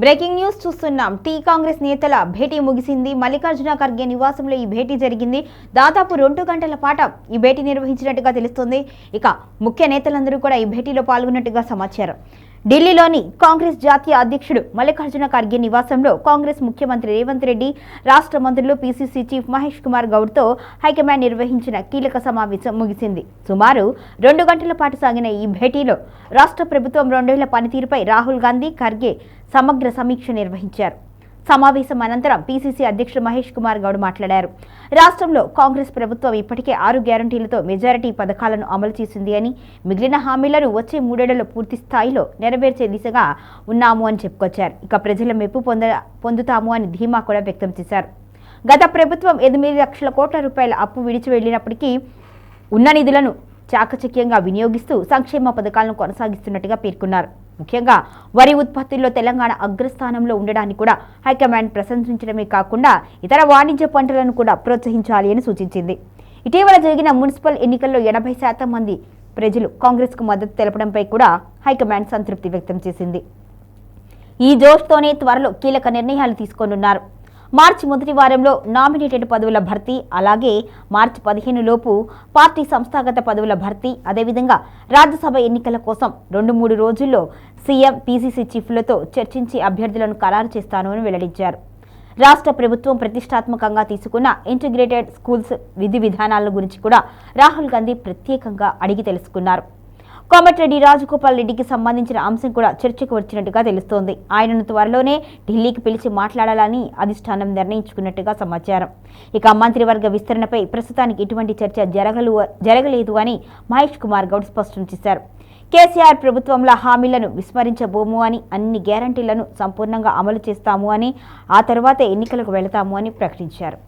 Breaking news చూస్తున్నాం. కాంగ్రెస్ నేతల భేటీ ముగిసింది. మల్లికార్జున ఖర్గే నివాసంలో ఈ భేటీ జరిగింది. దాదాపు 2 గంటల పాటు ఈ భేటీ నిర్వహించినట్టుగా తెలుస్తోంది. ఇక ముఖ్య నేతలందరూ కూడా ఈ భేటీలో పాల్గొన్నట్టుగా సమాచారం. ఢిల్లీలోని కాంగ్రెస్ జాతీయ అధ్యక్షుడు మల్లికార్జున ఖర్గే నివాసంలో కాంగ్రెస్ ముఖ్యమంత్రి రేవంత్ రెడ్డి, రాష్ట్ర మంత్రులు పీసీసీ చీఫ్ మహేష్ కుమార్ గౌడ్తో హైకమాండ్ నిర్వహించిన కీలక సమావేశం ముగిసింది. సుమారు 2 గంటల పాటు సాగిన ఈ భేటీలో రాష్ట్ర ప్రభుత్వం 2 ఏళ్ల పనితీరుపై రాహుల్ గాంధీ, ఖర్గే సమగ్ర సమీక్ష నిర్వహించారు. సమావేశం అనంతరం పీసీసీ అధ్యక్షుడు మహేష్ కుమార్ గౌడ్ మాట్లాడారు. రాష్ట్రంలో కాంగ్రెస్ ప్రభుత్వం ఇప్పటికే 6 గ్యారంటీలతో మెజారిటీ పథకాలను అమలు చేసింది అని, మిగిలిన హామీలను వచ్చే 3 ఏళ్లలో పూర్తి స్థాయిలో నెరవేర్చే దిశగా ఉన్నాము అని చెప్పుకొచ్చారు. ఇక ప్రజల మెప్పు పొందుతాము అని ధీమా కూడా వ్యక్తం చేశారు. గత ప్రభుత్వం 8 లక్షల కోట్ల రూపాయల అప్పు విడిచి వెళ్లినప్పటికీ ఉన్న నిధులను చాకచక్యంగా వినియోగిస్తూ సంక్షేమ పథకాలను కొనసాగిస్తున్నట్టుగా పేర్కొన్నారు. ముఖ్యంగా వరి ఉత్పత్తుల్లో తెలంగాణ అగ్రస్థానంలో ఉండడాన్ని కూడా హైకమాండ్ ప్రశంసించడమే కాకుండా ఇతర వాణిజ్య పంటలను కూడా ప్రోత్సహించాలి అని సూచించింది. ఇటీవల జరిగిన మున్సిపల్ ఎన్నికల్లో 80% మంది ప్రజలు కాంగ్రెస్కు మద్దతు తెలపడంపై కూడా హైకమాండ్ సంతృప్తి వ్యక్తం చేసింది. ఈ జోష్తోనే త్వరలో కీలక నిర్ణయాలు తీసుకోనున్నారు. మార్చి మొదటి వారంలో నామినేటెడ్ పదవుల భర్తీ, అలాగే మార్చి 15 లోపు పార్టీ సంస్థాగత పదవుల భర్తీ, అదేవిధంగా రాజ్యసభ ఎన్నికల కోసం 2-3 రోజుల్లో సీఎం, పీసీసీ చీఫ్లతో చర్చించి అభ్యర్థులను ఖరారు చేస్తాను అని వెల్లడించారు. రాష్ట్ర ప్రభుత్వం ప్రతిష్టాత్మకంగా తీసుకున్న ఇంటిగ్రేటెడ్ స్కూల్స్ విధి విధానాల గురించి కూడా రాహుల్ గాంధీ ప్రత్యేకంగా అడిగి తెలుసుకున్నారు. కోమటిరెడ్డి రాజగోపాల్ రెడ్డికి సంబంధించిన అంశం కూడా చర్చకు వచ్చినట్టుగా తెలుస్తోంది. ఆయనను త్వరలోనే ఢిల్లీకి పిలిచి మాట్లాడాలని అధిష్టానం నిర్ణయించుకున్నట్టుగా సమాచారం. ఇక మంత్రివర్గ విస్తరణపై ప్రస్తుతానికి ఎటువంటి చర్చ జరగలేదు అని మహేష్ కుమార్ గౌడ్ స్పష్టం చేశారు. కేసీఆర్ ప్రభుత్వంలో హామీలను విస్మరించబోము అని, అన్ని గ్యారంటీలను సంపూర్ణంగా అమలు చేస్తాము అని, ఆ తర్వాతే ఎన్నికలకు వెళతాము అని ప్రకటించారు.